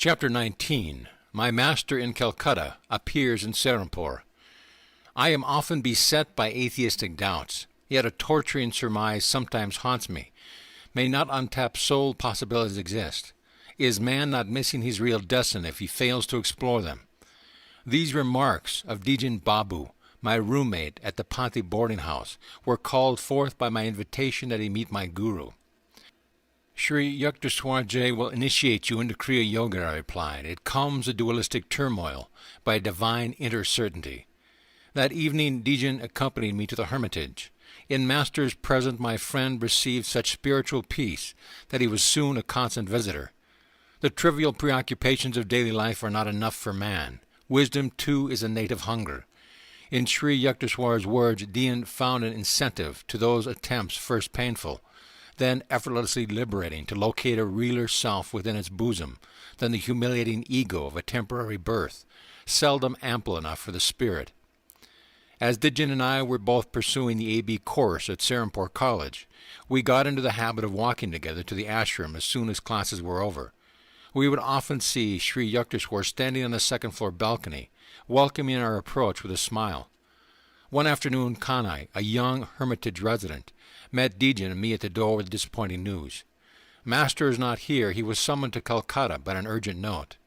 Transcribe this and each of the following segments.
Chapter 19. My Master in Calcutta appears in Serampore. I am often beset by atheistic doubts, yet a torturing surmise sometimes haunts me. May not untapped soul possibilities exist? Is man not missing his real destiny if he fails to explore them? These remarks of Dijin Babu, my roommate at the Panti boarding house, were called forth by my invitation that he meet my guru. Sri Yukteswar will initiate you into Kriya Yoga, I replied. It calms the dualistic turmoil by a divine inner certainty. That evening Dijin accompanied me to the hermitage. In Master's presence my friend received such spiritual peace that he was soon a constant visitor. The trivial preoccupations of daily life are not enough for man. Wisdom, too, is a native hunger. In Sri Yukteswar's words, Dijin found an incentive to those attempts first painful, then effortlessly liberating to locate a realer self within its bosom than the humiliating ego of a temporary birth, seldom ample enough for the spirit. As Dijin and I were both pursuing the A.B. course at Serampore College, we got into the habit of walking together to the ashram as soon as classes were over. We would often see Sri Yukteswar standing on the second-floor balcony, welcoming our approach with a smile. One afternoon, Kanai, a young hermitage resident, met Dijin and me at the door with disappointing news. Master is not here. He was summoned to Calcutta by an urgent note.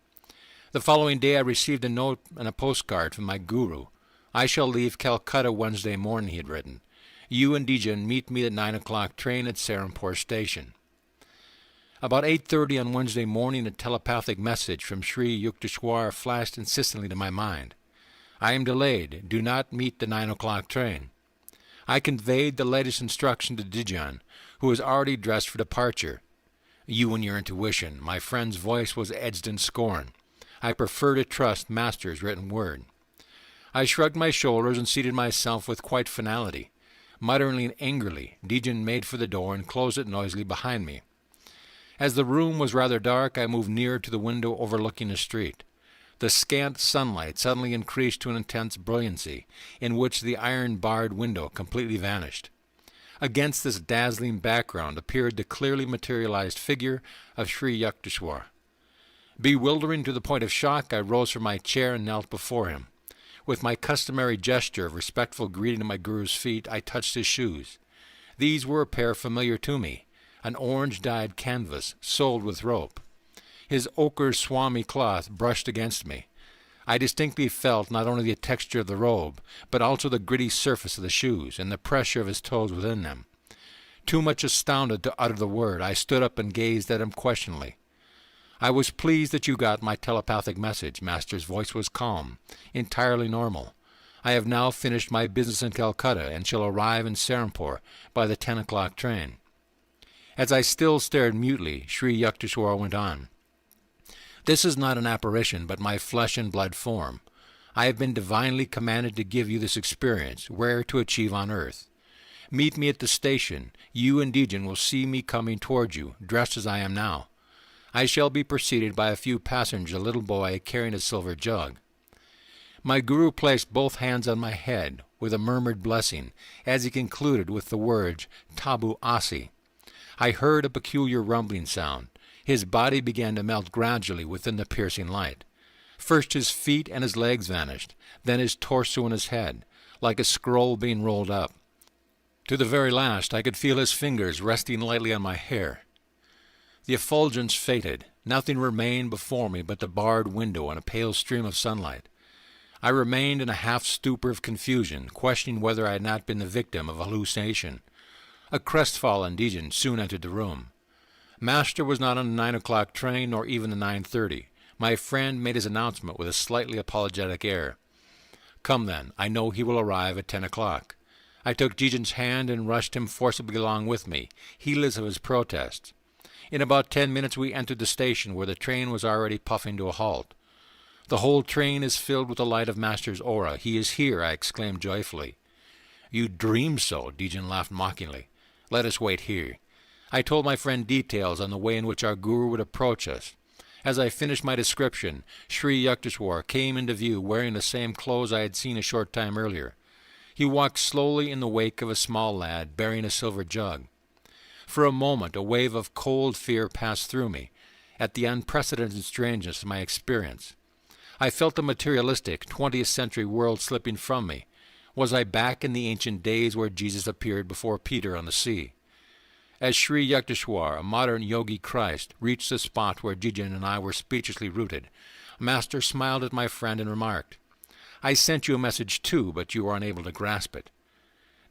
The following day I received a note and a postcard from my guru. I shall leave Calcutta Wednesday morning, he had written. You and Dijin meet me at 9 o'clock train at Serampore Station. About 8:30 on Wednesday morning, a telepathic message from Sri Yukteswar flashed insistently to my mind. I am delayed. Do not meet the 9 o'clock train. I conveyed the latest instruction to Dijin, who was already dressed for departure. You and your intuition. My friend's voice was edged in scorn. I prefer to trust Master's written word. I shrugged my shoulders and seated myself with quite finality. Muttering angrily, Dijin made for the door and closed it noisily behind me. As the room was rather dark, I moved nearer to the window overlooking the street. The scant sunlight suddenly increased to an intense brilliancy, in which the iron-barred window completely vanished. Against this dazzling background appeared the clearly materialized figure of Sri Yukteswar. Bewildering to the point of shock, I rose from my chair and knelt before him. With my customary gesture of respectful greeting to my guru's feet, I touched his shoes. These were a pair familiar to me, an orange-dyed canvas, soled with rope. His ochre swami cloth brushed against me. I distinctly felt not only the texture of the robe, but also the gritty surface of the shoes and the pressure of his toes within them. Too much astounded to utter the word, I stood up and gazed at him questioningly. I was pleased that you got my telepathic message. Master's voice was calm, entirely normal. I have now finished my business in Calcutta and shall arrive in Serampore by the 10 o'clock train. As I still stared mutely, Sri Yukteswar went on. This is not an apparition, but my flesh and blood form. I have been divinely commanded to give you this experience, rare to achieve on earth. Meet me at the station. You and Dijin will see me coming toward you, dressed as I am now. I shall be preceded by a few passengers, a little boy carrying a silver jug. My guru placed both hands on my head with a murmured blessing, as he concluded with the words, Tabu Asi. I heard a peculiar rumbling sound. His body began to melt gradually within the piercing light. First his feet and his legs vanished, then his torso and his head, like a scroll being rolled up. To the very last I could feel his fingers resting lightly on my hair. The effulgence faded. Nothing remained before me but the barred window and a pale stream of sunlight. I remained in a half-stupor of confusion, questioning whether I had not been the victim of a hallucination. A crestfallen Dijin soon entered the room. Master was not on the 9 o'clock train, nor even the 9:30. My friend made his announcement with a slightly apologetic air. Come then, I know he will arrive at 10 o'clock. I took Dijin's hand and rushed him forcibly along with me, heedless of his protests. In about 10 minutes we entered the station, where the train was already puffing to a halt. The whole train is filled with the light of Master's aura. He is here, I exclaimed joyfully. You dreamed so, Dijin laughed mockingly. Let us wait here. I told my friend details on the way in which our guru would approach us. As I finished my description, Sri Yukteswar came into view wearing the same clothes I had seen a short time earlier. He walked slowly in the wake of a small lad bearing a silver jug. For a moment a wave of cold fear passed through me, at the unprecedented strangeness of my experience. I felt the materialistic 20th century world slipping from me. Was I back in the ancient days where Jesus appeared before Peter on the sea? As Sri Yukteswar, a modern yogi Christ, reached the spot where Jijin and I were speechlessly rooted, Master smiled at my friend and remarked, "I sent you a message too, but you were unable to grasp it."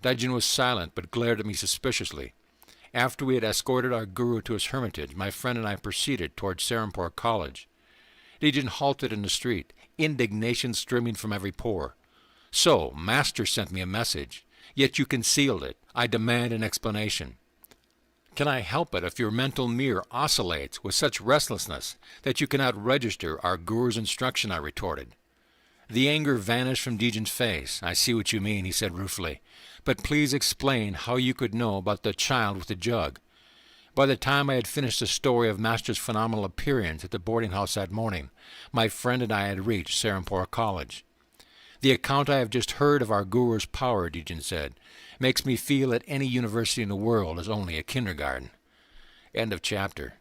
Daijin was silent, but glared at me suspiciously. After we had escorted our guru to his hermitage, my friend and I proceeded toward Serampore College. Daijin halted in the street, indignation streaming from every pore. "So, Master sent me a message, yet you concealed it. I demand an explanation." "Can I help it if your mental mirror oscillates with such restlessness that you cannot register our guru's instruction?" I retorted. The anger vanished from Daijin's face. "I see what you mean," he said ruefully. "But please explain how you could know about the child with the jug." By the time I had finished the story of Master's phenomenal appearance at the boarding house that morning, my friend and I had reached Serampore College. "The account I have just heard of our guru's power," Daijin said, "makes me feel that any university in the world is only a kindergarten." End of chapter.